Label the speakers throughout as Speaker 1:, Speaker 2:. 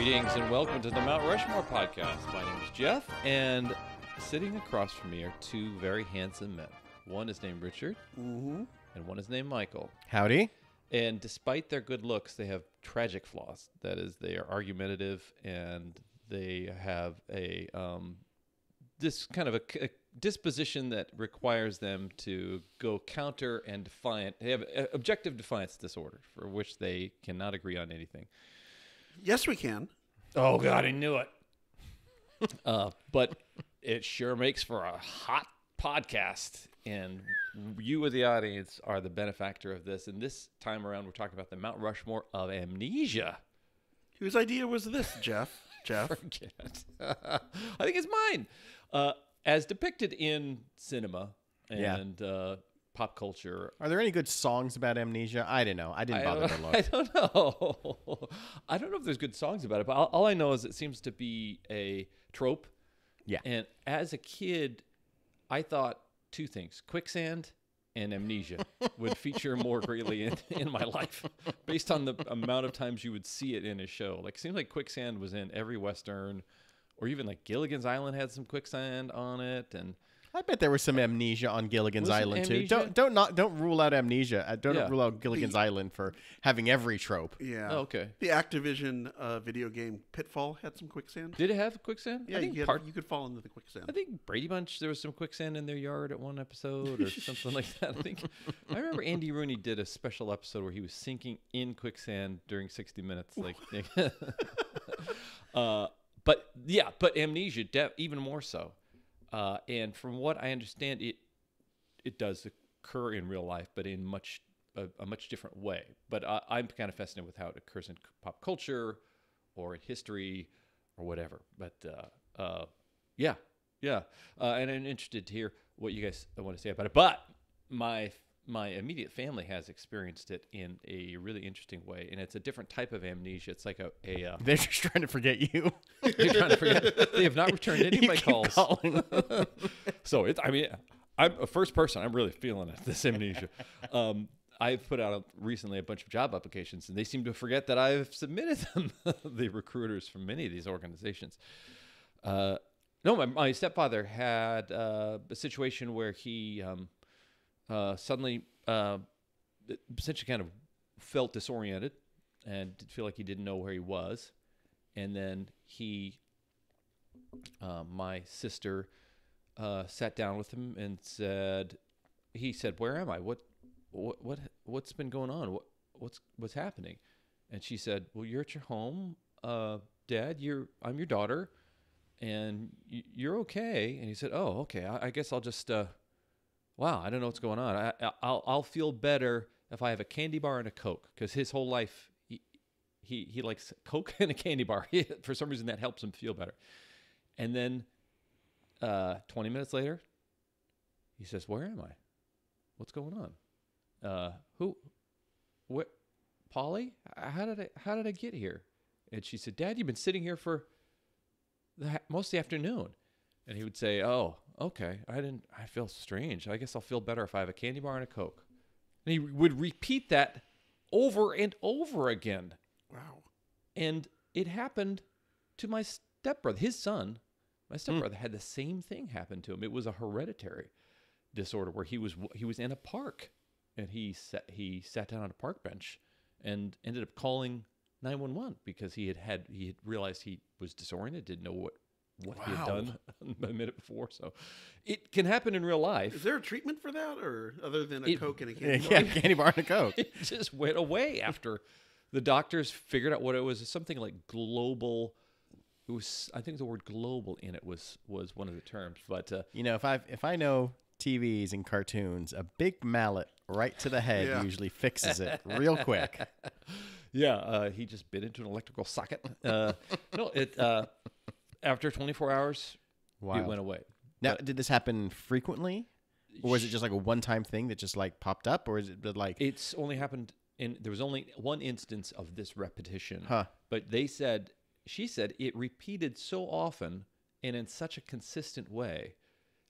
Speaker 1: Greetings and welcome to the Mount Rushmore podcast. My name is Jeff, and sitting across from me are two very handsome men. One is named Richard, and one is named Michael.
Speaker 2: Howdy.
Speaker 1: And despite their good looks, they have tragic flaws. That is, they are argumentative, and they have a this kind of a disposition that requires them to go counter and defiant. They have objective defiance disorder, for which they cannot agree on anything.
Speaker 3: Yes, we can.
Speaker 1: Oh, God, I knew it. But it sure makes for a hot podcast. And you, the audience, are the benefactor of this. And this time around, we're talking about the Mount Rushmore of Amnesia.
Speaker 3: Whose idea was this, Jeff?
Speaker 1: Forget. I think it's mine. As depicted in cinema and pop culture.
Speaker 2: Are there any good songs about amnesia? I don't know. I didn't bother to look.
Speaker 1: I don't know. I don't know if there's good songs about it, but all I know is it seems to be a trope.
Speaker 2: Yeah.
Speaker 1: And as a kid, I thought two things: quicksand and amnesia would feature more greatly in my life, based on the amount of times you would see it in a show. Like, it seemed like quicksand was in every Western, or even like Gilligan's Island had some quicksand on it, and
Speaker 2: I bet there was some amnesia on Gilligan's Island
Speaker 1: amnesia?
Speaker 2: too. Don't rule out amnesia. Don't rule out Gilligan's Island for having every trope.
Speaker 3: Yeah.
Speaker 1: Oh, okay.
Speaker 3: The Activision video game Pitfall had some quicksand.
Speaker 1: Did it have quicksand?
Speaker 3: Yeah,
Speaker 1: I think
Speaker 3: you could fall into the quicksand.
Speaker 1: I think Brady Bunch, there was some quicksand in their yard at one episode or something like that. I remember Andy Rooney did a special episode where he was sinking in quicksand during 60 Minutes. But amnesia, even more so. And from what I understand, it does occur in real life, but in a much different way. But I'm kind of fascinated with how it occurs in pop culture or in history or whatever. But and I'm interested to hear what you guys want to say about it. But my immediate family has experienced it in a really interesting way, and it's a different type of amnesia. It's like
Speaker 2: They're just trying to forget you.
Speaker 1: they're trying to forget. They have not returned any of my calls. So I'm a first person. I'm really feeling it, this amnesia. I've put out recently a bunch of job applications, and they seem to forget that I've submitted them. The recruiters from many of these organizations. My stepfather had a situation where he suddenly essentially kind of felt disoriented and did feel like he didn't know where he was. And then my sister sat down with him and said, "Where am I? What's been going on? What's happening?" And she said, "Well, you're at your home, Dad. I'm your daughter, and you're okay." And he said, "Oh, okay. I guess I'll just wow, I don't know what's going on. I'll feel better if I have a candy bar and a Coke," because his whole life he likes Coke and a candy bar. For some reason, that helps him feel better. And then 20 minutes later, he says, "Where am I? What's going on? What? Polly? How did I get here?" And she said, "Dad, you've been sitting here for most of the afternoon." And he would say, "Oh, okay. I feel strange. I guess I'll feel better if I have a candy bar and a Coke." And he would repeat that over and over again.
Speaker 3: Wow.
Speaker 1: And it happened to my stepbrother, his son. My stepbrother had the same thing happen to him. It was a hereditary disorder where he was in a park, and he sat down on a park bench and ended up calling 911 because he had realized he was disoriented, didn't know what he had done a minute before. So it can happen in real life.
Speaker 3: Is there a treatment for that, or other than a Coke and a candy
Speaker 2: Yeah,
Speaker 3: bar?
Speaker 2: candy bar and a Coke.
Speaker 1: It just went away after the doctors figured out what it was. Something like global. It was, I think the word global in it was one of the terms. But
Speaker 2: if I know TVs and cartoons, a big mallet right to the head usually fixes it real quick.
Speaker 1: Yeah, he just bit into an electrical socket. After 24 hours,
Speaker 2: Wow.
Speaker 1: it went away.
Speaker 2: Now, did this happen frequently? Or was it just like a one-time thing that just like popped up? Or is it like...
Speaker 1: It's only happened there was only one instance of this repetition.
Speaker 2: Huh.
Speaker 1: But she said it repeated so often and in such a consistent way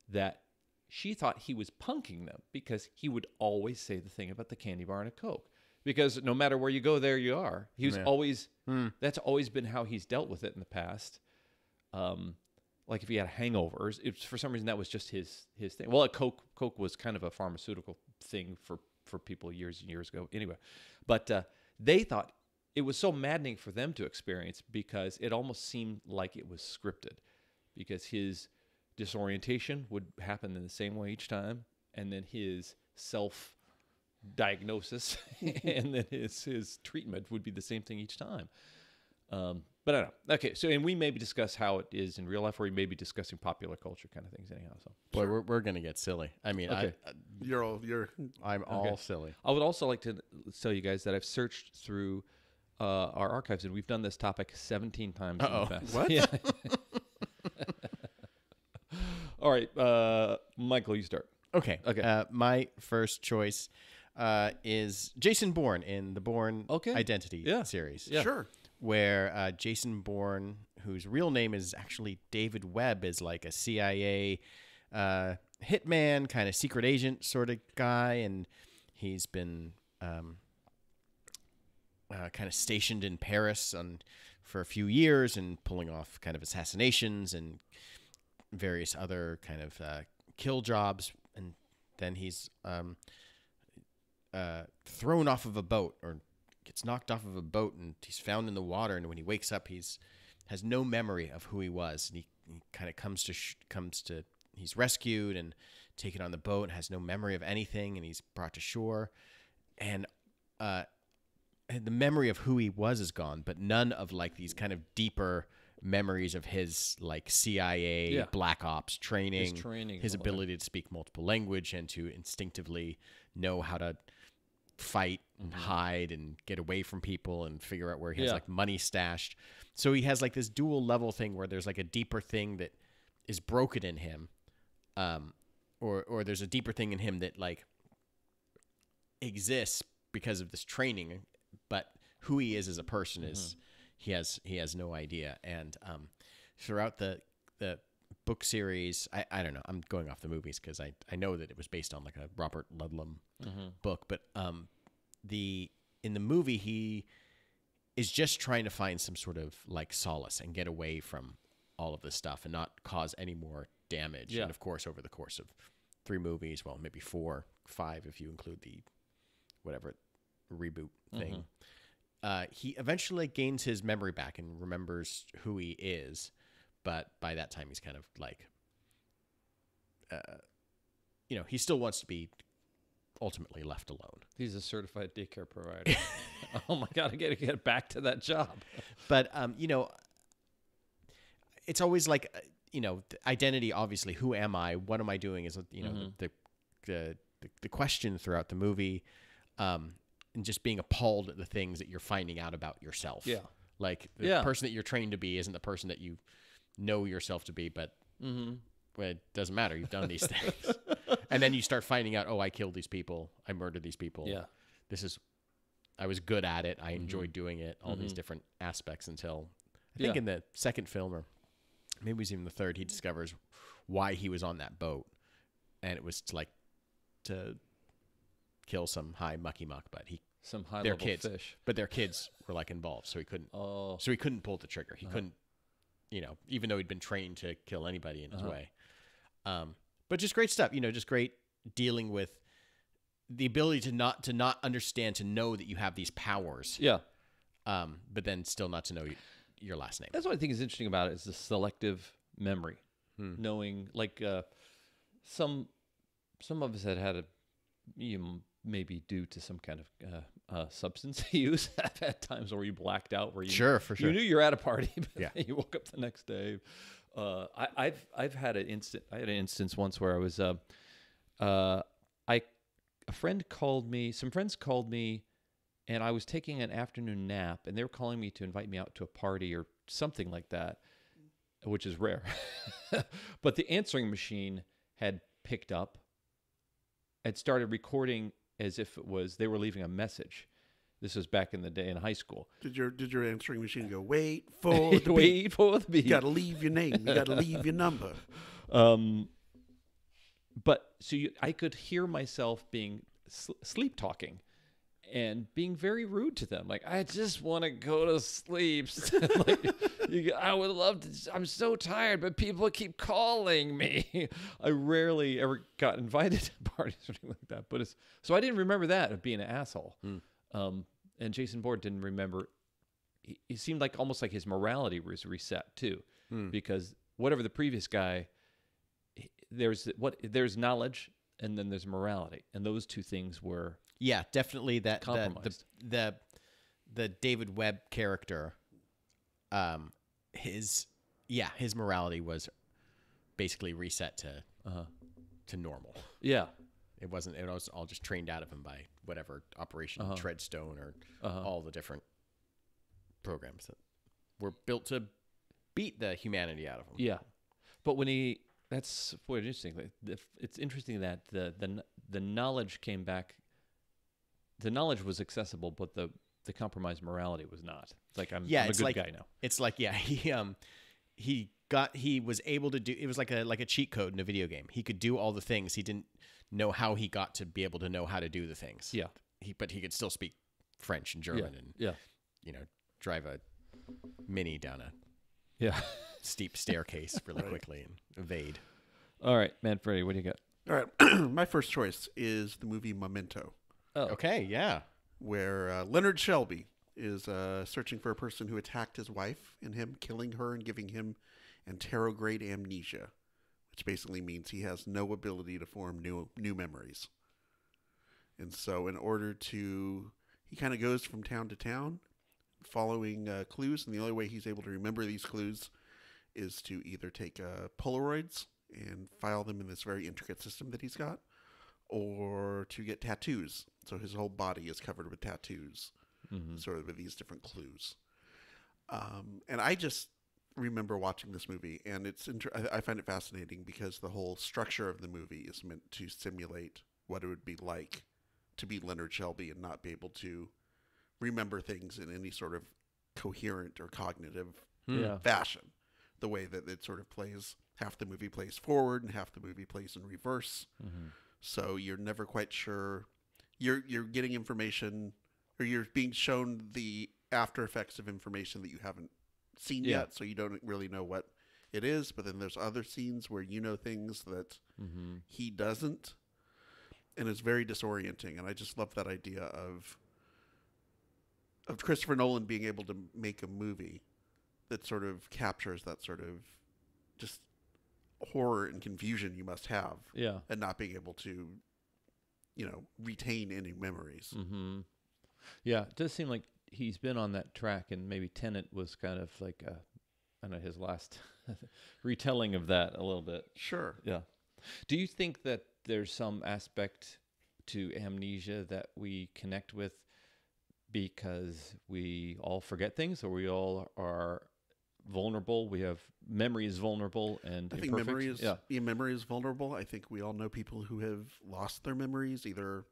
Speaker 1: that she thought he was punking them because he would always say the thing about the candy bar and a Coke. because no matter where you go, there you are. He was always that's always been how he's dealt with it in the past. Like if he had hangovers, for some reason that was just his thing. Well, Coke was kind of a pharmaceutical thing for people years and years ago. Anyway, but they thought it was so maddening for them to experience because it almost seemed like it was scripted, because his disorientation would happen in the same way each time, and then his self-diagnosis and then his treatment would be the same thing each time. But I don't know. Okay, so and we maybe discuss how it is in real life, or we may be discussing popular culture kind of things anyhow. So
Speaker 2: boy, we're gonna get silly. I mean,
Speaker 1: okay.
Speaker 2: I'm all silly.
Speaker 1: I would also like to tell you guys that I've searched through our archives, and we've done this topic 17 times in the past.
Speaker 3: What?
Speaker 1: Yeah. All right, Michael, you start.
Speaker 2: Okay. My first choice is Jason Bourne in the Bourne Identity series.
Speaker 1: Yeah.
Speaker 3: Sure.
Speaker 2: Where Jason Bourne, whose real name is actually David Webb, is like a CIA hitman, kind of secret agent sort of guy, and he's been kind of stationed in Paris for a few years and pulling off kind of assassinations and various other kind of kill jobs, and then he's thrown off of a boat, or gets knocked off of a boat, and he's found in the water, and when he wakes up has no memory of who he was, and he kind of comes to he's rescued and taken on the boat and has no memory of anything, and he's brought to shore, and the memory of who he was is gone, but none of like these kind of deeper memories of his like CIA black ops training, his ability to speak multiple language and to instinctively know how to fight and hide and get away from people and figure out where he has like money stashed. So he has like this dual level thing where there's like a deeper thing that is broken in him, or there's a deeper thing in him that like exists because of this training, but who he is as a person is he has no idea. And throughout the book series, I don't know, I'm going off the movies because I know that it was based on like a Robert Ludlum book, but in the movie he is just trying to find some sort of like solace and get away from all of this stuff and not cause any more damage. And of course, over the course of 3 movies, well, maybe 4, 5 if you include the whatever reboot thing, he eventually gains his memory back and remembers who he is. But by that time, he's kind of like, he still wants to be ultimately left alone.
Speaker 1: He's a certified daycare provider. Oh my God, I got to get back to that job.
Speaker 2: But, it's always like, identity, obviously, who am I? What am I doing is, the question throughout the movie, and just being appalled at the things that you're finding out about yourself. Yeah. Like the person that you're trained to be isn't the person that you know yourself to be, but well, it doesn't matter. You've done these things. And then you start finding out, I killed these people. I murdered these people. Yeah. I was good at it. I enjoyed doing it. All these different aspects until I think in the second film, or maybe it was even the third, he discovers why he was on that boat. And it was to kill some high mucky muck, but
Speaker 1: some high level fish.
Speaker 2: But their kids were like involved, so he couldn't. So he couldn't pull the trigger. He couldn't, even though he'd been trained to kill anybody in his way. But just great stuff. Just great dealing with the ability to not understand, to know that you have these powers. Yeah. But then still not to know your last name.
Speaker 1: That's what I think is interesting about it, is the selective memory, knowing like some of us had maybe due to some kind of substance use. I've had times where you blacked out, where you you knew you were at a party, but you woke up the next day. I've had an instance once where I was some friends called me, and I was taking an afternoon nap, and they were calling me to invite me out to a party or something like that, which is rare. But the answering machine had picked up and started recording as if they were leaving a message. This was back in the day in high school.
Speaker 3: Did your answering machine go, wait for the beat?
Speaker 1: Wait for the beat.
Speaker 3: You got to leave your name. You got to leave your number.
Speaker 1: But so I could hear myself being sleep talking, and being very rude to them. Like, I just want to go to sleep. Like, I would love to. I'm so tired, but people keep calling me. I rarely ever got invited to parties or anything like that. But so I didn't remember that of being an asshole. And Jason Bourne didn't remember. It seemed like almost like his morality was reset too, because whatever the previous guy, there's knowledge and then there's morality, and those two things were
Speaker 2: definitely that
Speaker 1: compromised.
Speaker 2: the David Webb character, his morality was basically reset to normal.
Speaker 1: Yeah.
Speaker 2: It was all just trained out of him by whatever Operation Treadstone or all the different programs that were built to beat the humanity out of him.
Speaker 1: Yeah. But that's quite interesting. It's interesting that the knowledge came back. The knowledge was accessible, but the compromised morality was not. It's like I'm a good guy now.
Speaker 2: It's like he was able to do. It was like a cheat code in a video game. He could do all the things. He didn't know how he got to be able to know how to do the things.
Speaker 1: Yeah.
Speaker 2: But he could still speak French and German and drive a Mini down a steep staircase really quickly and evade.
Speaker 1: All right, man, Freddy, what do you got?
Speaker 3: All right. My first choice is the movie Memento.
Speaker 1: Oh.
Speaker 2: Okay, yeah.
Speaker 3: Where Leonard Shelby is searching for a person who attacked his wife and him, killing her and giving him anterograde amnesia, which basically means he has no ability to form new memories. And so he kind of goes from town to town following clues, and the only way he's able to remember these clues is to either take Polaroids and file them in this very intricate system that he's got, or to get tattoos. So his whole body is covered with tattoos, sort of with these different clues. And I just remember watching this movie, and I find it fascinating because the whole structure of the movie is meant to simulate what it would be like to be Leonard Shelby and not be able to remember things in any sort of coherent or cognitive fashion. The way that it sort of plays, half the movie plays forward and half the movie plays in reverse. So you're never quite sure. You're getting information, or you're being shown the after effects of information that you haven't seen yet, so you don't really know what it is. But then there's other scenes where you know things that he doesn't, and it's very disorienting. And I just love that idea of Christopher Nolan being able to make a movie that sort of captures that sort of just horror and confusion you must have, and not being able to, retain any memories.
Speaker 1: Yeah, it does seem like he's been on that track, and maybe Tenet was kind of like his last retelling of that a little bit.
Speaker 3: Sure.
Speaker 1: Yeah. Do you think that there's some aspect to amnesia that we connect with because we all forget things, or we all are vulnerable? We have memory is vulnerable and
Speaker 3: I think
Speaker 1: imperfect.
Speaker 3: memory is vulnerable. I think we all know people who have lost their memories, either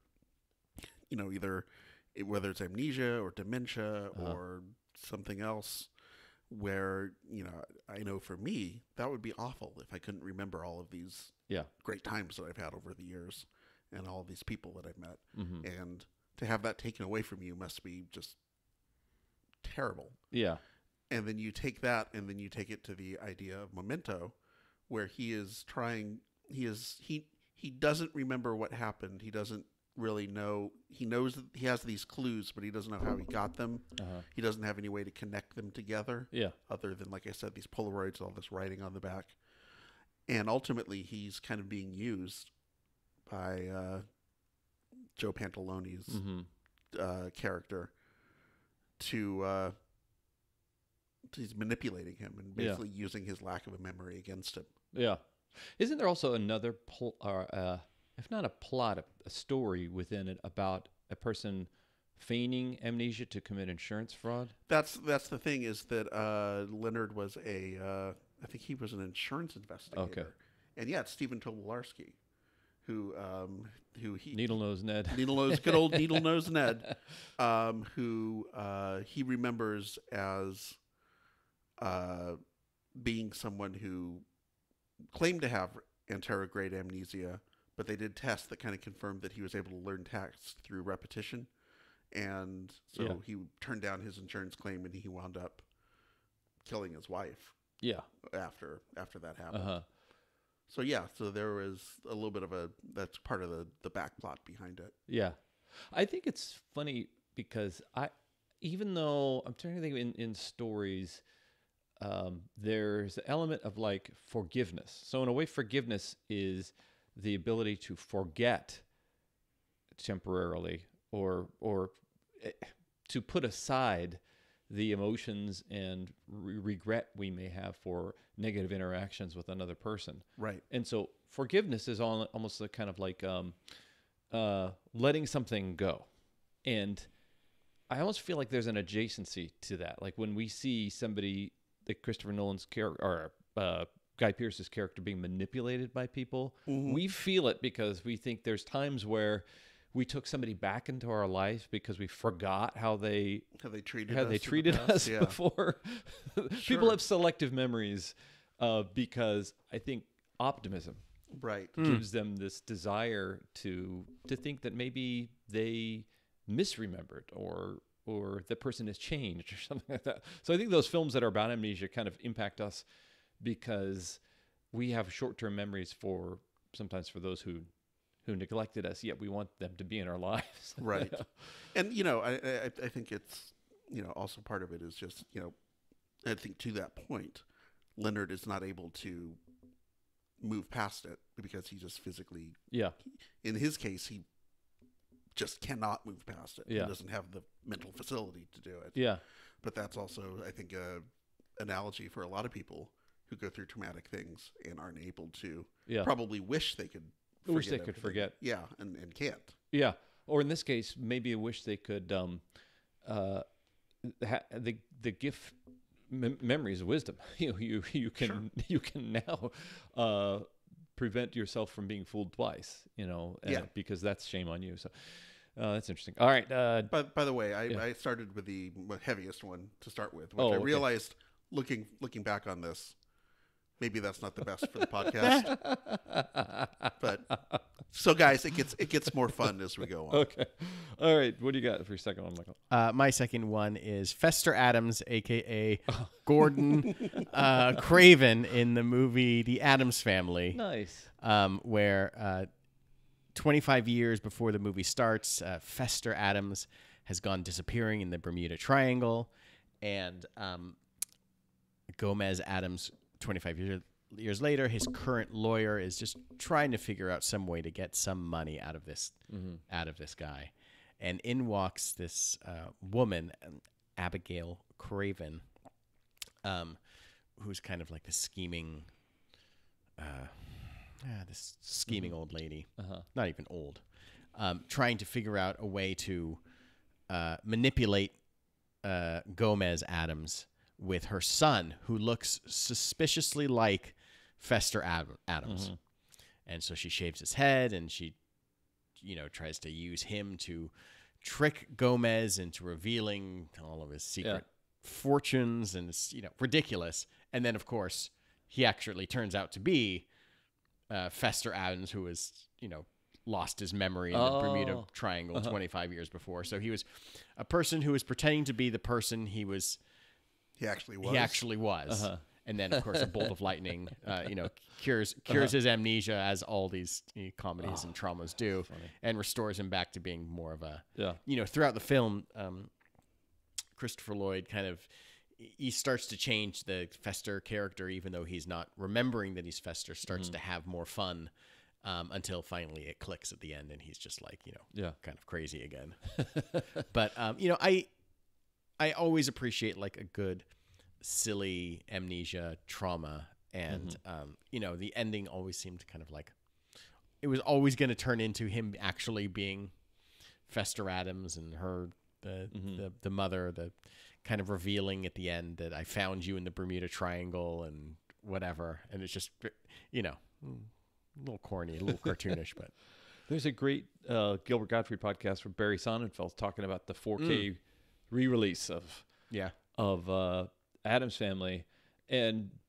Speaker 3: whether it's amnesia or dementia or something else, where, I know for me, that would be awful if I couldn't remember all of these great times that I've had over the years and all of these people that I've met. And to have that taken away from you must be just terrible.
Speaker 1: Yeah.
Speaker 3: And then you take that and then you take it to the idea of Memento, where he doesn't remember what happened. He doesn't really know. He knows that he has these clues, but he doesn't know how he got them. He doesn't have any way to connect them together. Other than, like I said, these Polaroids, all this writing on the back. And ultimately, he's kind of being used by Joe Pantalone's character to he's manipulating him and basically using his lack of a memory against him.
Speaker 1: Yeah. Isn't there also another, if not a plot, a story within it about a person feigning amnesia to commit insurance fraud?
Speaker 3: That's the thing, is that Leonard was I think he was an insurance investigator.
Speaker 1: Okay.
Speaker 3: And it's Stephen Tobolowsky, who
Speaker 1: Needle Nose Ned.
Speaker 3: Good old Needle Nose Ned, who he remembers as being someone who claimed to have anterograde amnesia, but they did tests that kind of confirmed that he was able to learn tasks through repetition. and so he turned down his insurance claim, and he wound up killing his wife.
Speaker 1: Yeah.
Speaker 3: After that happened. So so there was a little bit of that's part of the back plot behind it.
Speaker 1: Yeah. I think it's funny because even though I'm trying to think in stories, there's an element of like forgiveness. So in a way, forgiveness is the ability to forget temporarily or to put aside the emotions and regret we may have for negative interactions with another person.
Speaker 3: Right.
Speaker 1: And so forgiveness is almost kind of like letting something go. And I almost feel like there's an adjacency to that. Like when we see somebody like Christopher Nolan's character or Guy Pearce's character being manipulated by people, we feel it because we think there's times where we took somebody back into our life because we forgot how they treated us before. People have selective memories because I think optimism gives them this desire to think that maybe they misremembered or the person has changed or something like that. So I think those films that are about amnesia kind of impact us because we have short-term memories sometimes for those who neglected us, yet we want them to be in our lives.
Speaker 3: Right. And, I think it's, also part of it is just, I think to that point, Leonard is not able to move past it because he just physically, in his case, he just cannot move past it. He doesn't have the mental facility to do it.
Speaker 1: Yeah.
Speaker 3: But that's also, I think, a analogy for a lot of people who go through traumatic things and aren't able to probably wish they could forget. Yeah, and can't. Yeah.
Speaker 1: Or in this case, maybe a wish they could the gift memories of wisdom. You can now prevent yourself from being fooled twice, because that's shame on you. So that's interesting. All right.
Speaker 3: But by the way, I started with the heaviest one to start with, which I realized looking back on this, maybe that's not the best for the podcast. But so guys, it gets more fun as we go on.
Speaker 1: Okay. All right. What do you got for your second one, Michael?
Speaker 2: My second one is Fester Addams, aka Gordon Craven in the movie The Addams Family.
Speaker 1: Nice.
Speaker 2: Where 25 years before the movie starts, Fester Addams has gone disappearing in the Bermuda Triangle, and Gomez Addams, 25 years later, his current lawyer is just trying to figure out some way to get some money out of this guy. And in walks this woman, Abigail Craven, who's kind of like the scheming old lady, not even old, trying to figure out a way to manipulate Gomez Addams with her son, who looks suspiciously like Fester Addams. And so she shaves his head, and she, tries to use him to trick Gomez into revealing all of his secret fortunes, and it's, ridiculous. And then, of course, he actually turns out to be Fester Addams, who was, lost his memory in the Bermuda Triangle 25 years before. So he was a person who was pretending to be the person he actually was. And then, of course, a bolt of lightning, cures his amnesia, as all these comedies and traumas do, and restores him back to being more of a, throughout the film, Christopher Lloyd he starts to change the Fester character, even though he's not remembering that he's Fester, starts to have more fun until finally it clicks at the end, and he's just like, kind of crazy again. But, I always appreciate like a good, silly amnesia trauma, and the ending always seemed kind of like it was always going to turn into him actually being Fester Addams, and her the mother, the kind of revealing at the end that I found you in the Bermuda Triangle and whatever, and it's just a little corny, a little cartoonish. But
Speaker 1: there's a great Gilbert Gottfried podcast where Barry Sonnenfeld's talking about the 4K re-release of Addams Family,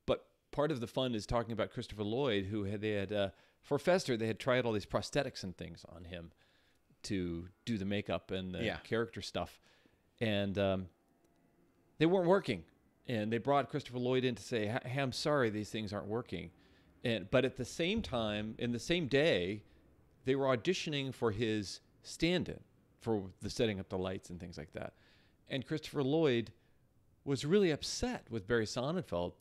Speaker 1: but part of the fun is talking about Christopher Lloyd, who for Fester they had tried all these prosthetics and things on him to do the makeup and the
Speaker 2: Yeah.
Speaker 1: character stuff, and they weren't working. And they brought Christopher Lloyd in to say, "Hey, I'm sorry, these things aren't working." But at the same time, in the same day, they were auditioning for his stand-in for the setting up the lights and things like that. And Christopher Lloyd was really upset with Barry Sonnenfeld.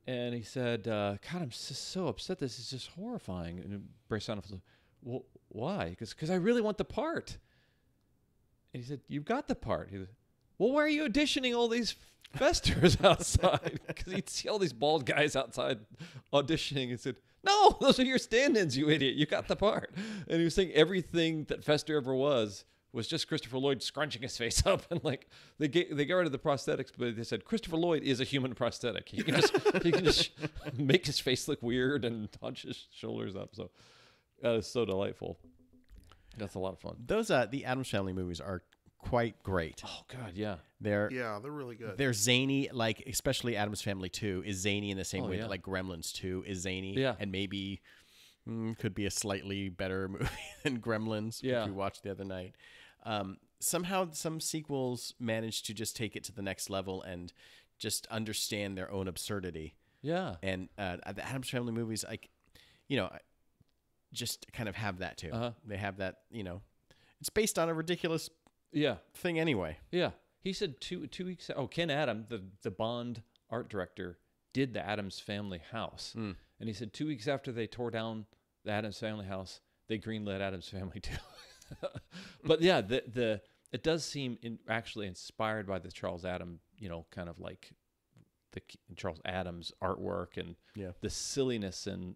Speaker 1: And he said, God, I'm just so upset. This is just horrifying. And Barry Sonnenfeld said, well, why? Because I really want the part. And he said, you've got the part. He said, well, why are you auditioning all these festers outside? Because he'd see all these bald guys outside auditioning and said, no, those are your stand-ins, you idiot. You got the part. And he was saying everything that Fester ever was just Christopher Lloyd scrunching his face up. And like they got rid of the prosthetics, but they said Christopher Lloyd is a human prosthetic. He can just make his face look weird and hunch his shoulders up. So that is so delightful. That's a lot of fun.
Speaker 2: Those the Addams Family movies are quite great.
Speaker 1: Oh God, yeah.
Speaker 3: They're really good.
Speaker 2: They're zany, like especially Addams Family 2 is zany in the same way that like Gremlins 2 is zany.
Speaker 1: Yeah.
Speaker 2: And maybe could be a slightly better movie than Gremlins, which we watched the other night. Somehow some sequels managed to just take it to the next level and just understand their own absurdity.
Speaker 1: Yeah.
Speaker 2: And the Addams Family movies, like, just kind of have that too. They have that, it's based on a ridiculous thing anyway.
Speaker 1: Yeah. He said two weeks. Ken Adam, the Bond art director, did the Addams Family house, and he said 2 weeks after they tore down the Addams Family house, they greenlit Addams Family too. But yeah, it does seem actually inspired by the Charles Addams, kind of like the Charles Addams artwork and the silliness and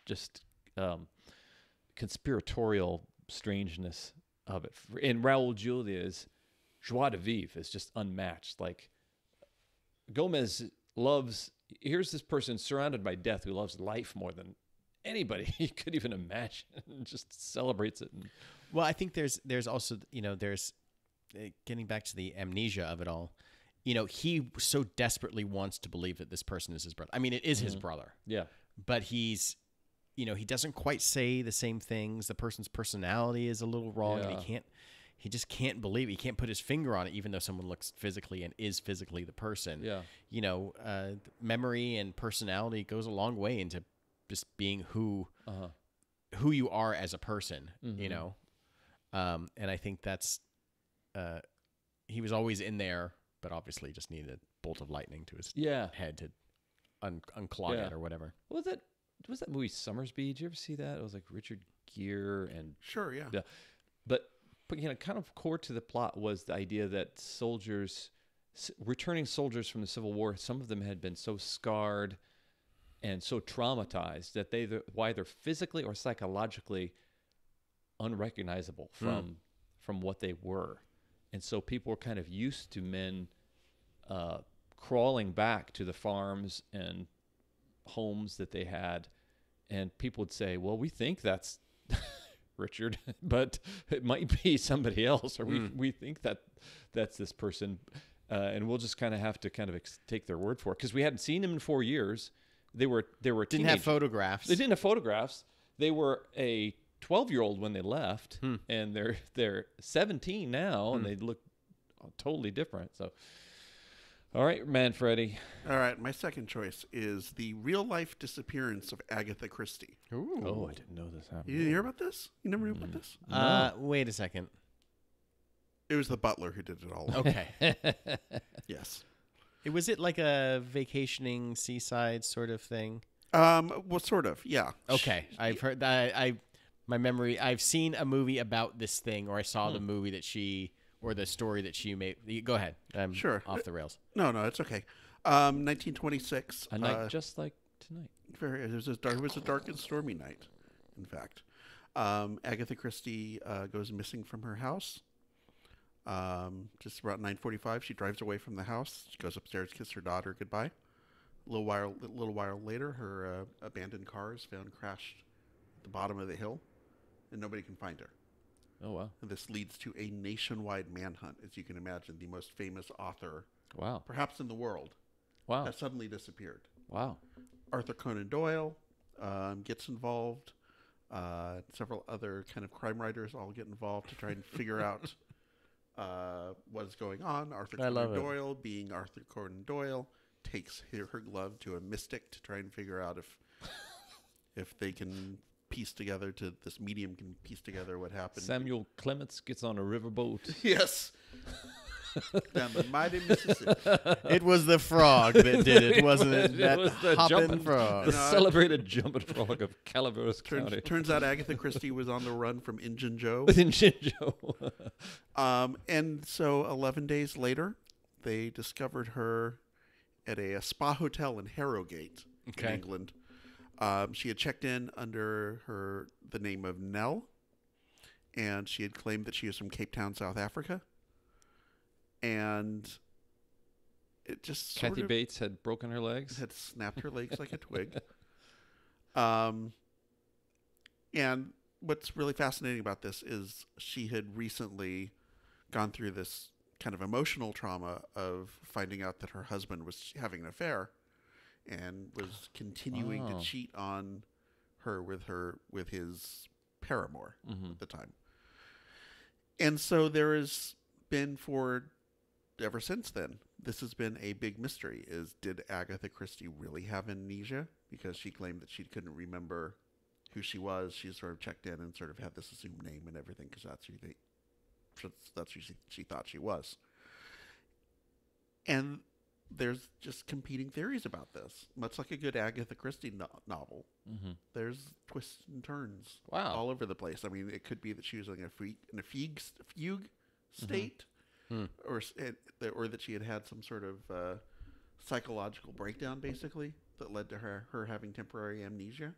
Speaker 1: just conspiratorial strangeness of it. And Raul Julia's joie de vivre is just unmatched. Like Gomez here's this person surrounded by death who loves life more than anybody you could even imagine, and just celebrates it.
Speaker 2: Well, I think there's also, there's getting back to the amnesia of it all. He so desperately wants to believe that this person is his brother. I mean, it is his brother.
Speaker 1: Yeah.
Speaker 2: But he's, he doesn't quite say the same things. The person's personality is a little wrong, and he just can't believe it. He can't put his finger on it, even though someone looks physically and is physically the person.
Speaker 1: Yeah.
Speaker 2: Memory and personality goes a long way into just being who you are as a person, and I think that's, he was always in there, but obviously just needed a bolt of lightning to his head to unclog it or whatever.
Speaker 1: Was that movie Summersby? Did you ever see that? It was like Richard Gere and
Speaker 3: sure, yeah.
Speaker 1: But kind of core to the plot was the idea that returning soldiers from the Civil War, some of them had been so scarred and so traumatized that they're physically or psychologically unrecognizable from what they were. And so people were kind of used to men crawling back to the farms and homes that they had, and people would say, well, we think that's Richard, but it might be somebody else, or we think that's this person, and we'll just kind of have to take their word for it, because we hadn't seen him in 4 years. They were
Speaker 2: didn't have photographs.
Speaker 1: They didn't have photographs. They were a 12-year-old when they left, and they're 17 now, and they look totally different. So, all right, Manfredi.
Speaker 3: All right, my second choice is the real-life disappearance of Agatha Christie.
Speaker 2: Ooh.
Speaker 1: Oh, I didn't know this happened.
Speaker 3: You didn't hear about this? You never knew about this?
Speaker 1: No.
Speaker 2: Wait a second.
Speaker 3: It was the butler who did it all.
Speaker 2: Okay.
Speaker 3: Yes.
Speaker 2: Was it like a vacationing seaside sort of thing?
Speaker 3: Well, sort of, yeah.
Speaker 2: Okay, I've heard that. I've seen a movie about this thing, or I saw the movie that or the story that she made. Go ahead. I'm
Speaker 3: sure.
Speaker 2: Off the rails.
Speaker 3: No, it's okay. 1926.
Speaker 1: A night just like tonight.
Speaker 3: It was a dark and stormy night, in fact. Agatha Christie goes missing from her house. Just about 9:45, she drives away from the house. She goes upstairs, kisses her daughter goodbye. A little while later, her abandoned car is found crashed at the bottom of the hill, and nobody can find her.
Speaker 1: Oh, wow.
Speaker 3: And this leads to a nationwide manhunt, as you can imagine. The most famous author,
Speaker 1: wow,
Speaker 3: perhaps in the world, has suddenly disappeared.
Speaker 1: Wow.
Speaker 3: Arthur Conan Doyle gets involved. Several other kind of crime writers all get involved to try and figure out what is going on. Arthur Conan Doyle, being Arthur Conan Doyle, takes her glove to a mystic to try and figure out if they can piece together, this medium can piece together what happened.
Speaker 1: Samuel Clements gets on a riverboat.
Speaker 3: Yes. Down the mighty Mississippi.
Speaker 2: It was the frog that did it, wasn't it?
Speaker 1: It
Speaker 2: That
Speaker 1: was the
Speaker 2: hopping
Speaker 1: jumping
Speaker 2: frog.
Speaker 1: The celebrated jumping frog of Calaveras County.
Speaker 3: Turns out Agatha Christie was on the run from Injun Joe.
Speaker 1: Injun Joe.
Speaker 3: And so 11 days later, they discovered her at a spa hotel in Harrogate in England. She had checked in under the name of Nell, and she had claimed that she was from Cape Town, South Africa. And it just
Speaker 1: Kathy Bates had broken her legs.
Speaker 3: Had snapped her legs like a twig. And what's really fascinating about this is she had recently gone through this kind of emotional trauma of finding out that her husband was having an affair and was continuing to cheat on her with his paramour at the time. And so there has been ever since then, this has been a big mystery. Did Agatha Christie really have amnesia? Because she claimed that she couldn't remember who she was. She sort of checked in and sort of had this assumed name and everything because that's who she thought she was. And there's just competing theories about this. Much like a good Agatha Christie novel, there's twists and turns all over the place. I mean, it could be that she was in a fugue state. Or that she had some sort of psychological breakdown, basically, that led to her having temporary amnesia.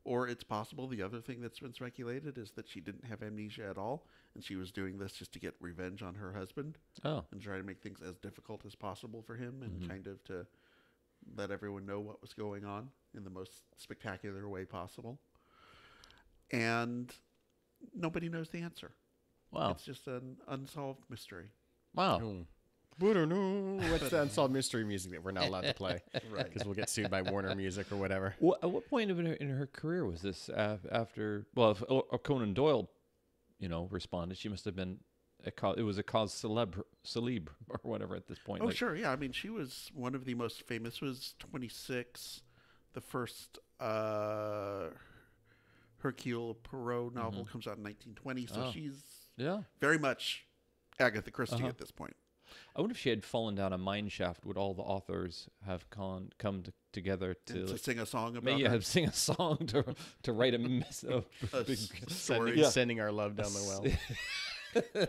Speaker 3: Or it's possible the other thing that's been speculated is that she didn't have amnesia at all, and she was doing this just to get revenge on her husband. And try to make things as difficult as possible for him, and kind of to let everyone know what was going on in the most spectacular way possible. And nobody knows the answer.
Speaker 1: Wow.
Speaker 3: It's just an unsolved mystery.
Speaker 1: Wow.
Speaker 2: What's the unsolved mystery music that we're not allowed to play? Right. Because we'll get sued by Warner Music or whatever.
Speaker 1: At what point in her career was this? After, well, if Conan Doyle, responded, she must have been, it was a cause célèbre or whatever at this point.
Speaker 3: Oh, sure. Yeah. I mean, she was one of the most famous, was 26. The first Hercule Poirot novel comes out in 1920. So she's very much Agatha Christie at this point.
Speaker 1: I wonder if she had fallen down a mine shaft, would all the authors have come together to
Speaker 3: sing a song about her?
Speaker 1: Yeah, sing a song to write a
Speaker 3: story.
Speaker 2: Sending our love down the well.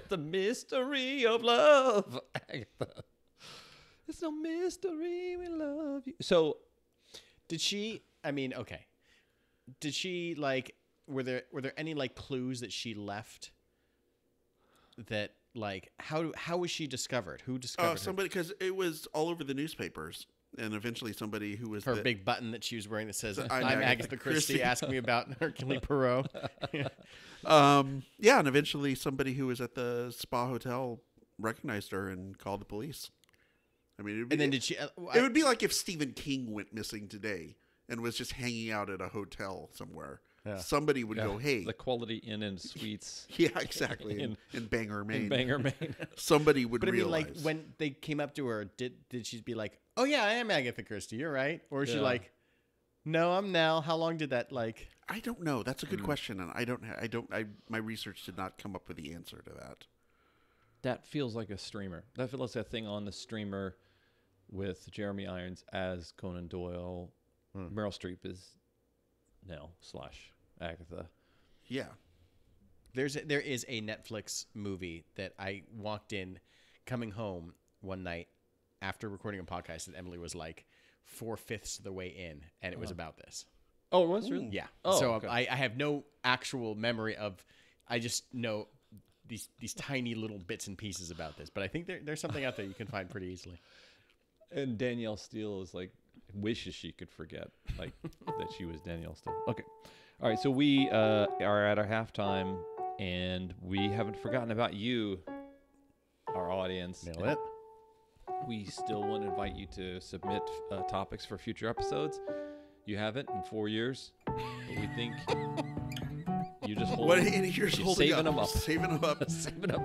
Speaker 1: The mystery of love, Agatha. It's no mystery, we love you. So,
Speaker 2: did she? I mean, okay. Did she Were there any clues that she left? That how was she discovered? Who discovered her?
Speaker 3: Somebody, because it was all over the newspapers, and eventually somebody who was
Speaker 2: her big button that she was wearing that says "I'm Agatha Christie. Ask me about Hercule Poirot."
Speaker 3: And eventually somebody who was at the spa hotel recognized her and called the police. I mean,
Speaker 2: did she?
Speaker 3: It would be like if Stephen King went missing today and was just hanging out at a hotel somewhere. Yeah. Somebody would go, "Hey,
Speaker 1: the Quality Inn and Suites."
Speaker 3: Yeah, exactly. In Bangor, Maine.
Speaker 1: In Bangor, Maine.
Speaker 3: Somebody would realize.
Speaker 2: I mean, when they came up to her, did she be like, "Oh yeah, I am Agatha Christie. You're right," or is she like, "No, I'm Nell"? How long did that
Speaker 3: I don't know. That's a good question, and my research did not come up with the answer to that.
Speaker 1: That feels like a streamer. That feels like a thing on the streamer with Jeremy Irons as Conan Doyle. Meryl Streep is Nell/Agatha.
Speaker 2: Yeah. There is a Netflix movie that I walked in coming home one night after recording a podcast that Emily was like 4/5 of the way in, and it was about this.
Speaker 1: Oh, it was really?
Speaker 2: Yeah.
Speaker 1: Oh,
Speaker 2: so
Speaker 1: okay.
Speaker 2: I have no actual memory of. I just know these tiny little bits and pieces about this, but I think there's something out there you can find pretty easily.
Speaker 1: And Danielle Steele is wishes she could forget that she was Danielle Steele. Okay. All right. So we are at our halftime, and we haven't forgotten about you, our audience.
Speaker 2: Nailed it.
Speaker 1: We still want to invite you to submit topics for future episodes. You haven't in 4 years, but we think you just hold.
Speaker 3: What? And you're just
Speaker 1: you're
Speaker 3: holding
Speaker 1: saving
Speaker 3: up,
Speaker 1: them up.
Speaker 3: saving them up.
Speaker 1: Saving up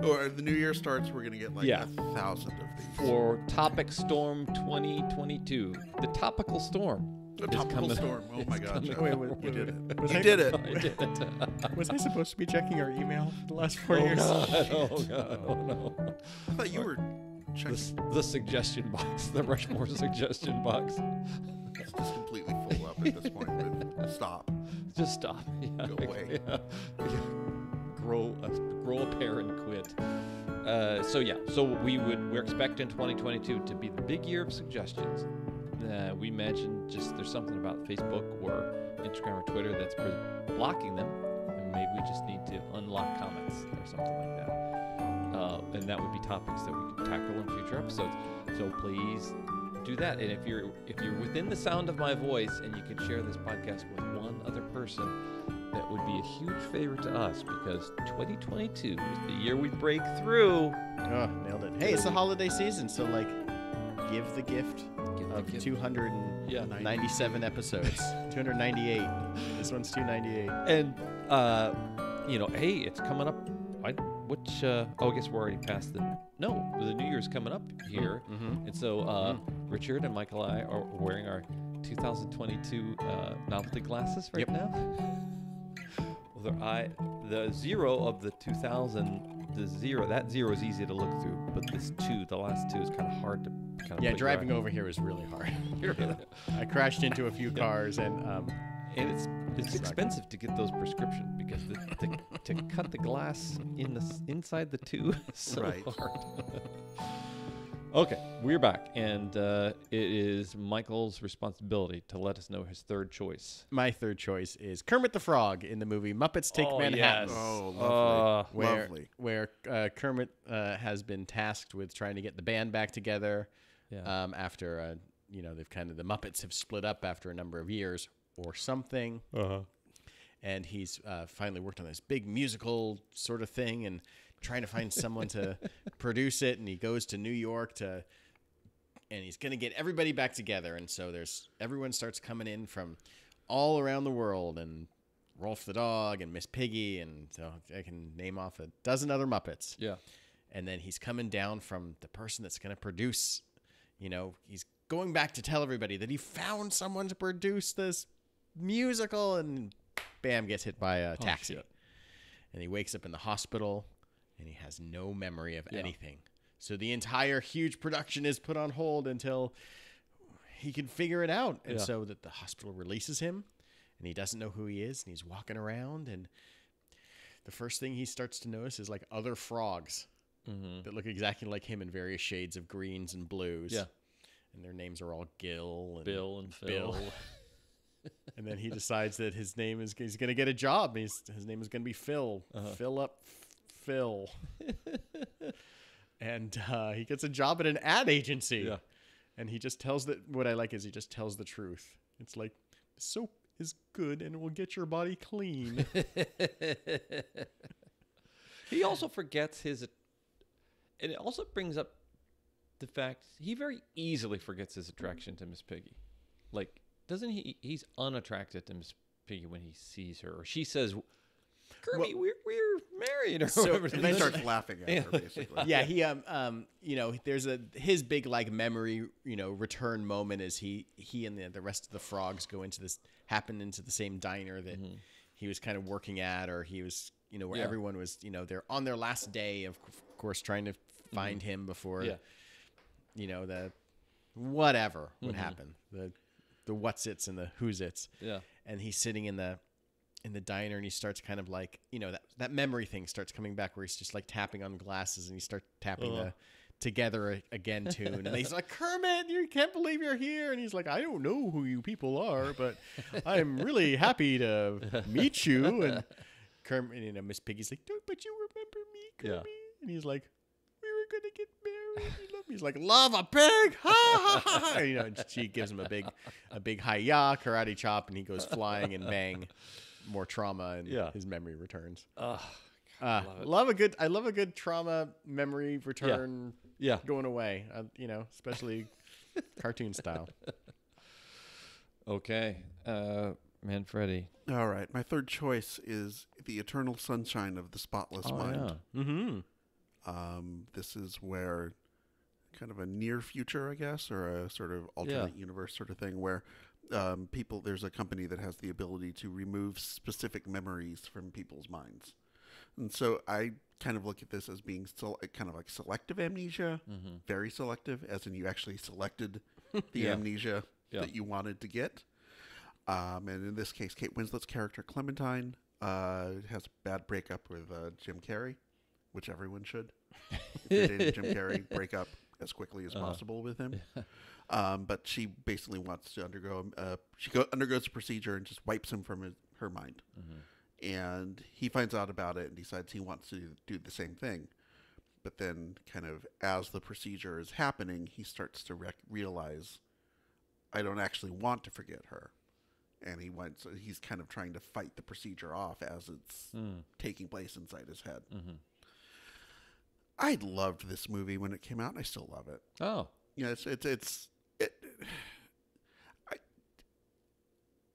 Speaker 3: Or the new year starts, we're gonna get like
Speaker 1: Yeah.
Speaker 3: 1,000 of these.
Speaker 1: for Topic Storm 2022. The topical storm.
Speaker 3: The
Speaker 1: is
Speaker 3: topical
Speaker 1: coming-
Speaker 3: storm. Oh my
Speaker 1: is
Speaker 3: God,
Speaker 1: coming
Speaker 3: Jeff.
Speaker 2: Wait,
Speaker 3: You did it.
Speaker 2: was
Speaker 3: You
Speaker 2: I-
Speaker 3: did it.
Speaker 1: I did it.
Speaker 2: Was I supposed to be checking our email for the last 4
Speaker 1: Oh
Speaker 2: years?
Speaker 1: God! Oh God! Oh no!
Speaker 3: I thought you were checking.
Speaker 1: The suggestion box, the Rushmore suggestion box.
Speaker 3: It's just completely full up at this point. But stop.
Speaker 1: Just stop. Yeah.
Speaker 3: Go away.
Speaker 1: Yeah. Grow a pair and quit. So we're expecting 2022 to be the big year of suggestions. We mentioned just there's something about Facebook or Instagram or Twitter that's blocking them, and maybe we just need to unlock comments or something like that. And that would be topics that we could tackle in future episodes. So please do that. And if you're within the sound of my voice and you can share this podcast with one other person, that would be a huge favor to us, because 2022 is the year we break through.
Speaker 2: Oh, nailed it. Hey, it's the holiday season, so like, give the gift of 297 episodes. 298. This one's 298.
Speaker 1: And hey, it's coming up. I guess we're already past the New Year's coming up here, and so Richard and Michael and I are wearing our 2022 novelty glasses right now. The zero of the 2000, that zero is easy to look through, but the last two is kind of hard to kind of.
Speaker 2: Yeah, driving over here was really hard. I crashed into a few cars, and
Speaker 1: it's expensive to get those prescriptions, because to cut the glass inside the tube is so
Speaker 3: Right.
Speaker 1: hard. Okay, we're back, and it is Michael's responsibility to let us know his third choice.
Speaker 2: my third choice is Kermit the Frog in the movie Muppets Take Manhattan.
Speaker 1: Yes.
Speaker 3: Oh, lovely. Lovely.
Speaker 2: Where Kermit has been tasked with trying to get the band back together after the Muppets have split up after a number of years or something. And he's finally worked on this big musical sort of thing and trying to find someone to produce it. And he goes to New York and he's going to get everybody back together. And so everyone starts coming in from all around the world, and Rolf the dog and Miss Piggy, and so I can name off a dozen other Muppets.
Speaker 1: Yeah.
Speaker 2: And then he's coming down from the person that's going to produce, he's going back to tell everybody that he found someone to produce this musical, and bam, gets hit by a taxi.
Speaker 1: Shit.
Speaker 2: And he wakes up in the hospital, and he has no memory of anything. So the entire huge production is put on hold until he can figure it out. And so that the hospital releases him, and he doesn't know who he is, and he's walking around, and the first thing he starts to notice is like other frogs that look exactly like him in various shades of greens and blues.
Speaker 1: Yeah.
Speaker 2: And their names are all Gil and
Speaker 1: Bill and Phil.
Speaker 2: Bill. And then he decides that he's going to get a job. His name is going to be Phil. Fill up Phil. And he gets a job at an ad agency.
Speaker 1: Yeah.
Speaker 2: And he just tells what I like is he just tells the truth. It's like, soap is good and it will get your body clean.
Speaker 1: He also forgets and it also brings up the fact he very easily forgets his attraction to Miss Piggy. Like, doesn't he? He's unattracted to Miss Piggy when he sees her, or she says, "Kirby, we're married," or whatever.
Speaker 3: And he starts laughing at her, basically.
Speaker 2: Yeah, he there's his big like memory, return moment is he and the rest of the frogs happen into the same diner that he was kind of working at, or he was, where everyone was, they're on their last day of course trying to find him before the whatever would happen. The what's its and the who's its. Yeah. And he's sitting in the diner, and he starts kind of like, that memory thing starts coming back, where he's just like tapping on glasses, and he starts tapping the Together Again tune. And he's like, Kermit, you can't believe you're here. And he's like, I don't know who you people are, but I'm really happy to meet you. And Kermit, Miss Piggy's like, but you remember me, Kermit? Yeah. And he's like, we were going to get married. You love me. He's like, love a pig. Ha, ha, ha. And she gives him a big hi-ya karate chop, and he goes flying, and bang, more trauma, and his memory returns. I love a good trauma memory return. Yeah. Going away. Especially cartoon style.
Speaker 1: Okay. Manfredi.
Speaker 3: All right. My third choice is The Eternal Sunshine of the Spotless Mind.
Speaker 1: Yeah.
Speaker 2: Mm-hmm.
Speaker 3: This is where kind of a near future, I guess, or a sort of alternate universe sort of thing where there's a company that has the ability to remove specific memories from people's minds. And so I kind of look at this as being still kind of like selective amnesia, very selective, as in you actually selected the amnesia that you wanted to get. And in this case, Kate Winslet's character Clementine has a bad breakup with Jim Carrey, which everyone should. If you're dating Jim Carrey, break up as quickly as possible with him. But she basically wants to undergoes a procedure and just wipes him from her mind. And he finds out about it and decides he wants to do the same thing. But then kind of as the procedure is happening, he starts to realize, I don't actually want to forget her. And he's kind of trying to fight the procedure off as it's taking place inside his head. I loved this movie when it came out, and I still love it.
Speaker 1: Oh.
Speaker 3: Yeah,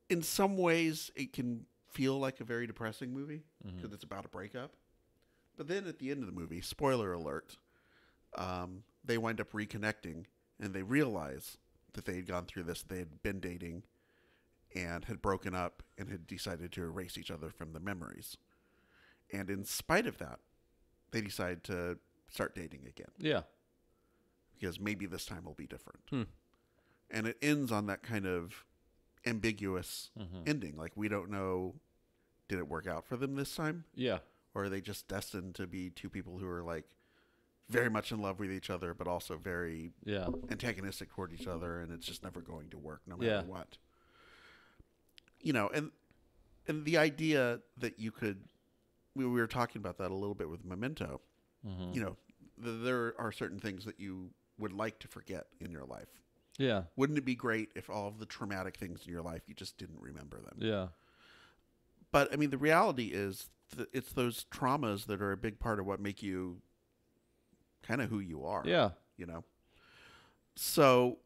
Speaker 3: in some ways, it can feel like a very depressing movie because it's about a breakup. But then at the end of the movie, spoiler alert, they wind up reconnecting, and they realize that they had gone through this. They had been dating and had broken up and had decided to erase each other from the memories. And in spite of that, they decide to start dating again.
Speaker 1: Yeah.
Speaker 3: Because maybe this time will be different. And it ends on that kind of ambiguous ending. Like, we don't know, did it work out for them this time?
Speaker 1: Yeah.
Speaker 3: Or are they just destined to be two people who are like very much in love with each other, but also very antagonistic toward each other, and it's just never going to work no matter what? You know, and the idea that you could, we were talking about that a little bit with Memento. You know, there are certain things that you would like to forget in your life.
Speaker 1: Yeah.
Speaker 3: Wouldn't it be great if all of the traumatic things in your life, you just didn't remember them?
Speaker 1: Yeah.
Speaker 3: But I mean, the reality is that it's those traumas that are a big part of what make you kind of who you are.
Speaker 1: Yeah.
Speaker 3: You know? So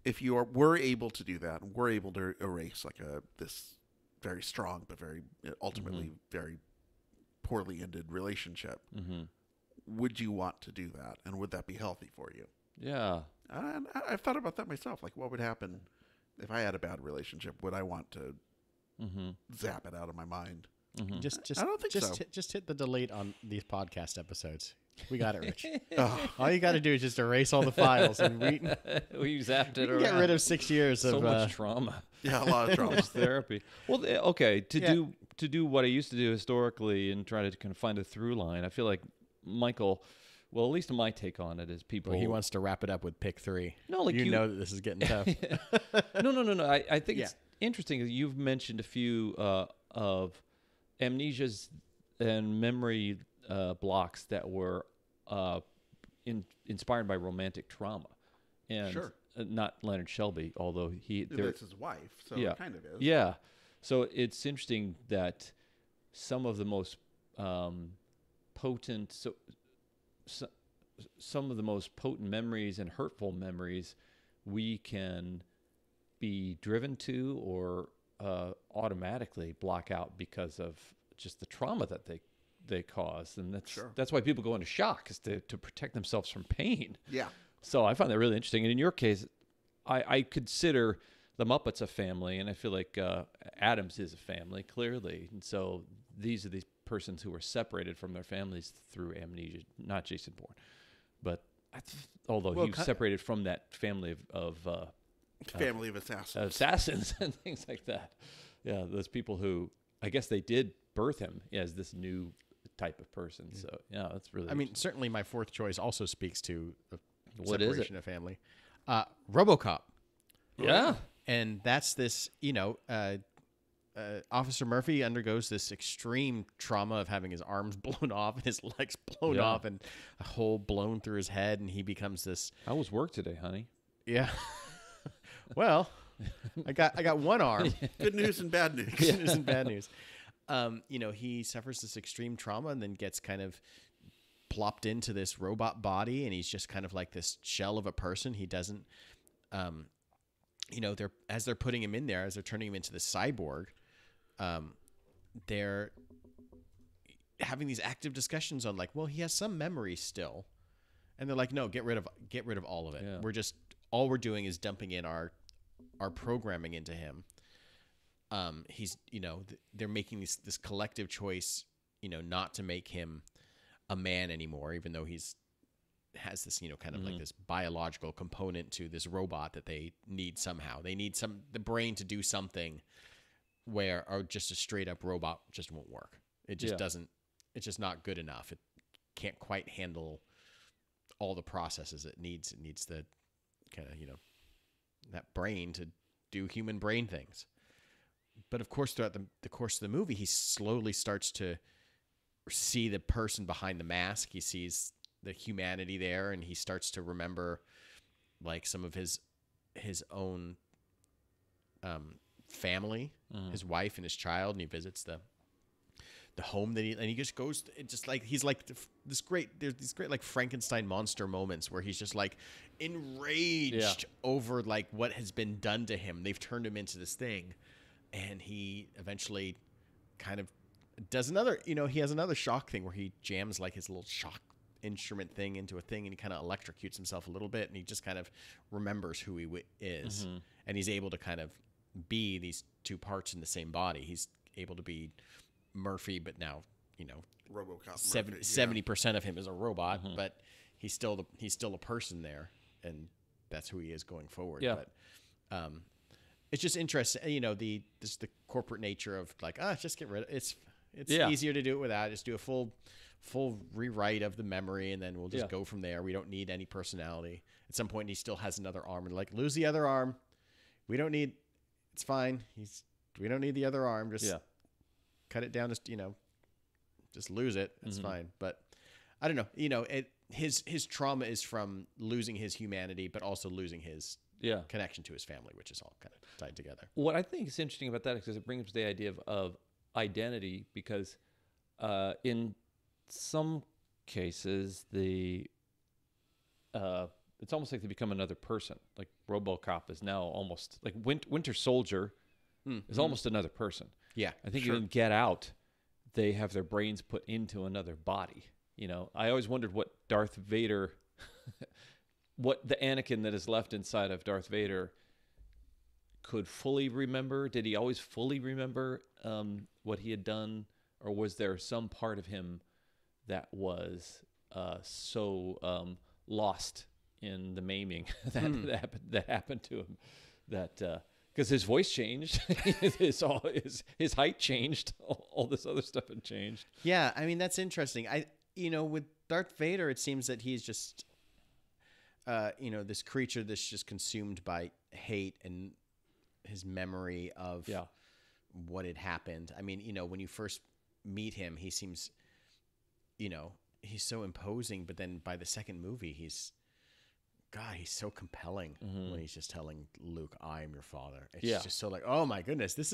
Speaker 3: if were able to do that, and we're able to erase like this very strong, but very ultimately very poorly ended relationship, would you want to do that? And would that be healthy for you?
Speaker 1: Yeah.
Speaker 3: And I've thought about that myself. Like, what would happen if I had a bad relationship? Would I want to zap it out of my mind?
Speaker 2: I
Speaker 3: don't think so.
Speaker 2: Just hit the delete on these podcast episodes. We got it, Rich. All you got to do is just erase all the files, and we
Speaker 1: zapped it around.
Speaker 2: Get rid of 6 years
Speaker 1: so
Speaker 2: of
Speaker 1: much trauma.
Speaker 3: Yeah, a lot of trauma.
Speaker 1: Therapy. Well, okay, to do what I used to do historically and try to kind of find a through line. I feel like Michael, well, at least my take on it is people.
Speaker 2: Well, he wants to wrap it up with pick 3.
Speaker 1: No, like
Speaker 2: you know that this is getting tough.
Speaker 1: No. I think it's interesting that you've mentioned a few of amnesias and memory blocks that were inspired by romantic trauma, and not Leonard Shelby, although
Speaker 3: that's his wife, so it kind of is.
Speaker 1: Yeah, so it's interesting that some of the most potent, some of the most potent memories and hurtful memories we can be driven to or automatically block out because of just the trauma that they cause. And that's why people go into shock, is to protect themselves from pain.
Speaker 3: Yeah.
Speaker 1: So I find that really interesting. And in your case, I consider the Muppets a family, and I feel like Addams is a family, clearly. And so these are these persons who were separated from their families through amnesia, not Jason Bourne. But although he was separated from that family of
Speaker 3: family of
Speaker 1: assassins and things like that. Yeah, those people who, I guess they did birth him as this new type of person. So yeah, that's really.
Speaker 2: I mean, certainly my fourth choice also speaks to
Speaker 1: what
Speaker 2: separation of family. RoboCop.
Speaker 1: Yeah,
Speaker 2: and that's this. Officer Murphy undergoes this extreme trauma of having his arms blown off and his legs blown off and a hole blown through his head, and he becomes this.
Speaker 1: How was work today, honey?
Speaker 2: Yeah. Well, I got one arm.
Speaker 3: Good news and bad news.
Speaker 2: Good news and bad news. He suffers this extreme trauma and then gets kind of plopped into this robot body, and he's just kind of like this shell of a person. He doesn't they're putting him in there, as they're turning him into the cyborg, they're having these active discussions on like, well, he has some memories still, and they're like, no, get rid of all of it. Yeah. All we're doing is dumping in our programming into him. He's, they're making this collective choice, not to make him a man anymore, even though has this, kind of like this biological component to this robot that they need somehow. They need the brain to do something where just a straight up robot just won't work. It just doesn't, it's just not good enough. It can't quite handle all the processes it needs. It needs the kind of, that brain to do human brain things. But of course, throughout the course of the movie, he slowly starts to see the person behind the mask. He sees the humanity there, and he starts to remember like some of his own family, his wife and his child, and he visits the home and he just goes, it just like, he's like there's these great like Frankenstein monster moments where he's just like enraged over like what has been done to him. They've turned him into this thing, and he eventually kind of does another, he has another shock thing where he jams like his little shock instrument thing into a thing, and he kind of electrocutes himself a little bit, and he just kind of remembers who he is, and he's able to kind of be these two parts in the same body. He's able to be Murphy, but now
Speaker 3: Robocop.
Speaker 2: 70% of him is a robot, but he's still a person there, and that's who he is going forward.
Speaker 1: Yeah.
Speaker 2: But it's just interesting, the corporate nature of like, just get rid of it. It's easier to do it without. Just do a full rewrite of the memory, and then we'll just go from there. We don't need any personality. At some point, he still has another arm, and like, lose the other arm. We don't need. It's fine. We don't need the other arm. Just cut it down. Just lose it. It's fine. But I don't know. His trauma is from losing his humanity, but also losing his connection to his family, which is all kind of tied together.
Speaker 1: What I think is interesting about that is because it brings up the idea of identity, because in some cases it's almost like they become another person. Like Robocop is now almost like Winter Soldier is almost another person.
Speaker 2: Yeah,
Speaker 1: I think even Get Out, they have their brains put into another body. I always wondered what Darth Vader, what the Anakin that is left inside of Darth Vader could fully remember. Did he always fully remember what he had done, or was there some part of him that was so lost in the maiming that happened to him, that because his voice changed, his height changed, all this other stuff had changed.
Speaker 2: Yeah, I mean, that's interesting. With Darth Vader, it seems that he's just this creature that's just consumed by hate and his memory of what had happened. I mean, when you first meet him, he seems, he's so imposing, but then by the second movie, he's so compelling when he's just telling Luke, "I am your father." It's just so like, oh my goodness, this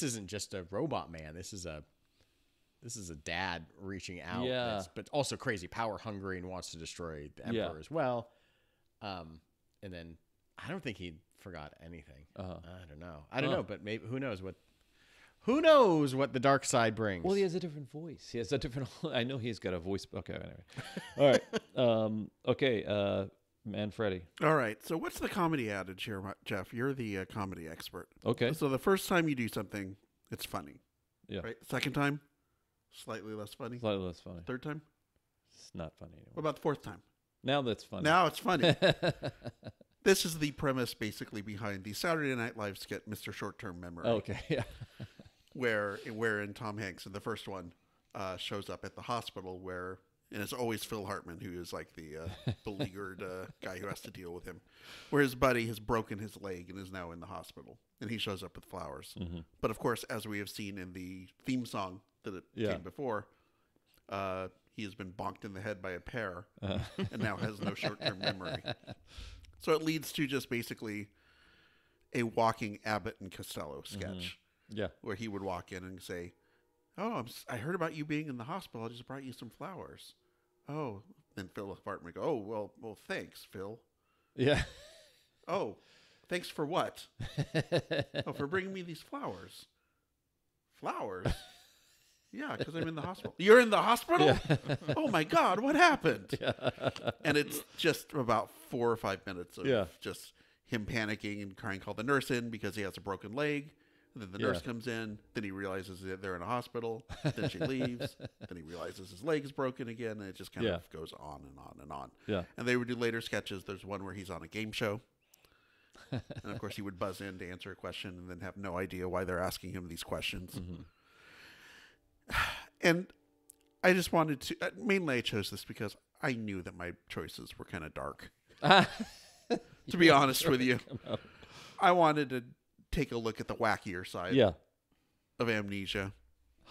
Speaker 2: isn't just a robot man. This is a dad reaching out, but also crazy, power hungry, and wants to destroy the Emperor as well. And then I don't think he forgot anything. I don't know, but maybe who knows what the dark side brings.
Speaker 1: Well, he has a different voice. He has a different. I know he's got a voice. Okay, anyway. All right. Okay. Manfredi.
Speaker 3: All right. So what's the comedy adage here, Jeff? You're the comedy expert.
Speaker 1: Okay.
Speaker 3: So the first time you do something, it's funny.
Speaker 1: Yeah.
Speaker 3: Right. Second time, slightly less funny.
Speaker 1: Slightly less funny.
Speaker 3: Third time,
Speaker 1: it's not funny anymore.
Speaker 3: What about the fourth time?
Speaker 1: Now that's funny.
Speaker 3: Now it's funny. This is the premise basically behind the Saturday Night Live skit, Mr. Short-Term Memory.
Speaker 1: Okay. Yeah.
Speaker 3: wherein Tom Hanks in the first one shows up at the hospital and it's always Phil Hartman, who is like the beleaguered guy who has to deal with him, where his buddy has broken his leg and is now in the hospital, and he shows up with flowers. But of course, as we have seen in the theme song that came before, he has been bonked in the head by a pear and now has no short-term memory. So it leads to just basically a walking Abbott and Costello sketch.
Speaker 1: Yeah.
Speaker 3: Where he would walk in and say, "Oh, I heard about you being in the hospital. I just brought you some flowers." Oh, and Phil Hartman would go, "Oh, well, thanks, Phil."
Speaker 1: Yeah.
Speaker 3: Oh, Thanks for what? Oh, for bringing me these flowers. Flowers? Yeah, because I'm in the hospital. You're in the hospital?
Speaker 1: Yeah.
Speaker 3: Oh my God, what happened?
Speaker 1: Yeah.
Speaker 3: And it's just about 4 or 5 minutes of
Speaker 1: Yeah.
Speaker 3: just him panicking and trying to call the nurse in because he has a broken leg. And then the nurse comes in. Then he realizes that they're in a hospital. Then she leaves. Then he realizes his leg is broken again. And it just kind of goes on and on and on.
Speaker 1: Yeah.
Speaker 3: And they would do later sketches. There's one where he's on a game show. And of course, he would buzz in to answer a question and then have no idea why they're asking him these questions.
Speaker 1: Mm-hmm.
Speaker 3: And I just wanted to, mainly I chose this because I knew that my choices were kind of dark. To be honest with you, I wanted to take a look at the wackier side of Amnesia.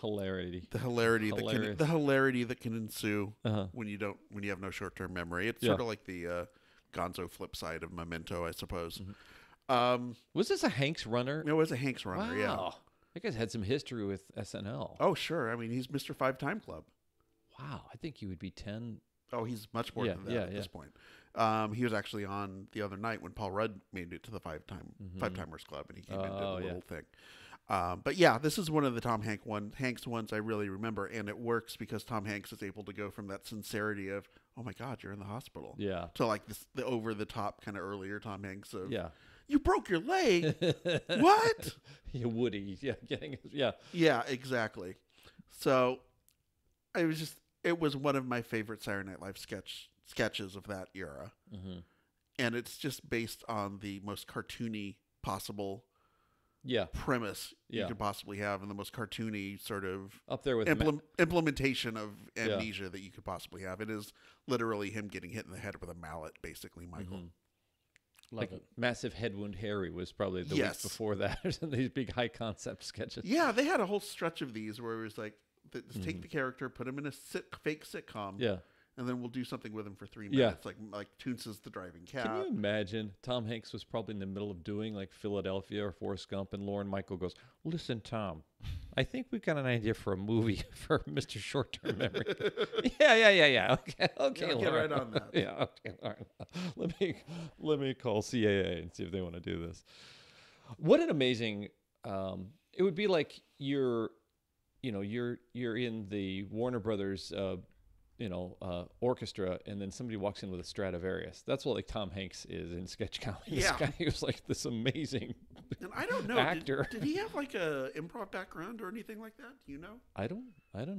Speaker 1: Hilarity.
Speaker 3: The hilarity that can ensue when you have no short-term memory. It's sort of like the Gonzo flip side of Memento, I suppose.
Speaker 1: Mm-hmm. Was this a Hanks runner?
Speaker 3: It was a Hanks runner. Yeah.
Speaker 1: Wow. That guy's had some history with SNL.
Speaker 3: Oh, sure. I mean, he's Mr. Five Time Club.
Speaker 1: Wow. I think he would be 10.
Speaker 3: Oh, he's much more than that at this point. He was actually on the other night when Paul Rudd made it to the Five Timers Club, and he came into the little thing. But yeah, this is one of the Tom Hanks ones I really remember, and it works because Tom Hanks is able to go from that sincerity of, oh my God, you're in the hospital, to like the over the top kind of earlier Tom Hanks of, you broke your leg. What?
Speaker 1: Woody,
Speaker 3: yeah, exactly. So it was one of my favorite Saturday Night Live sketches of that era, and it's just based on the most cartoony possible premise you could possibly have, and the most cartoony sort of
Speaker 1: up there with
Speaker 3: implementation of Amnesia that you could possibly have. It is literally him getting hit in the head with a mallet, basically, Michael.
Speaker 1: Like Massive Head Wound Harry was probably the week before that. These big high concept sketches. Yeah,
Speaker 3: they had a whole stretch of these where it was like, just take the character, put him in a fake sitcom, and then we'll do something with him for 3 minutes, like Toonce's The Driving Cat.
Speaker 1: Can you imagine? Tom Hanks was probably in the middle of doing like Philadelphia or Forrest Gump, and Lauren Michael goes, "Listen, Tom, I think we've got an idea for a movie for Mr. Short-Term Memory." Yeah. Okay,
Speaker 3: I'll get right on that.
Speaker 1: Yeah, okay, Lauren. Let me call CAA and see if they want to do this. What an amazing! It would be like you're in the Warner Brothers, orchestra, and then somebody walks in with a Stradivarius. That's what like Tom Hanks is in sketch comedy. This guy was like this amazing
Speaker 3: and I don't know
Speaker 1: actor.
Speaker 3: Did he have like a improv background or anything like that? Do you know?
Speaker 1: I don't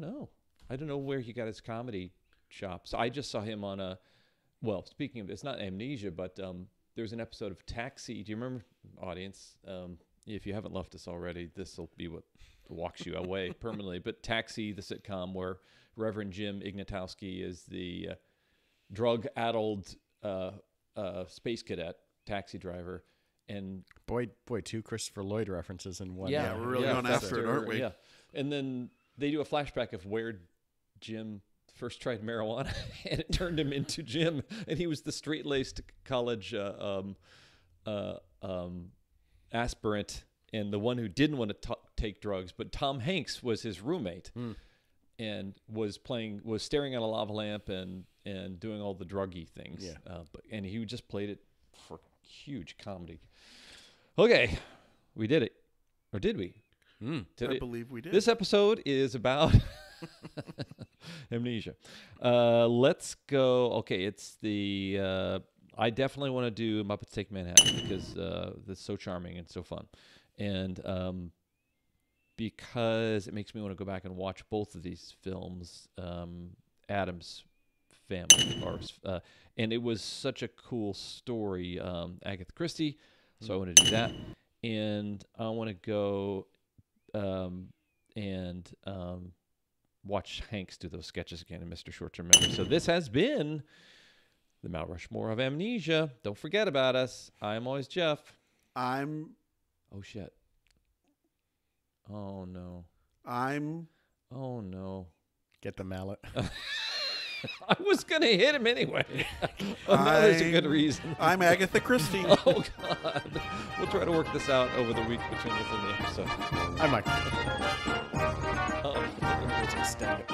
Speaker 1: know. I don't know where he got his comedy chops. I just saw him on speaking of, it's not Amnesia, but there's an episode of Taxi. Do you remember, audience? If you haven't left us already, this will be what walks you away permanently. But Taxi, the sitcom where Reverend Jim Ignatowski is the drug-addled space cadet, taxi driver. And
Speaker 2: boy, two Christopher Lloyd references in one.
Speaker 3: Yeah, we're really going after it, aren't we?
Speaker 1: Yeah. And then they do a flashback of where Jim first tried marijuana, and it turned him into Jim. And he was the straight-laced college aspirant and the one who didn't want to take drugs. But Tom Hanks was his roommate. And was staring at a lava lamp and doing all the druggy things. And he just played it for huge comedy. Okay, we did it, or did we?
Speaker 3: I believe we did.
Speaker 1: This episode is about Amnesia. Let's go. Okay, it's the. I definitely want to do Muppets Take Manhattan because that's so charming and so fun, and because it makes me want to go back and watch both of these films, Addams Family, and it was such a cool story, Agatha Christie, so I want to do that, and I want to go and watch Hanks do those sketches again in Mr. Short-Term Memory. So this has been the Mount Rushmore of Amnesia. Don't forget about us. I'm always Jeff.
Speaker 3: Oh,
Speaker 1: shit. Oh, no. Oh, no.
Speaker 2: Get the mallet.
Speaker 1: I was going to hit him anyway. There's a good reason.
Speaker 3: I'm Agatha Christie.
Speaker 1: Oh, God. We'll try to work this out over the week between this and the episode.
Speaker 2: I'm Michael.
Speaker 1: Oh,
Speaker 2: Let's extend it.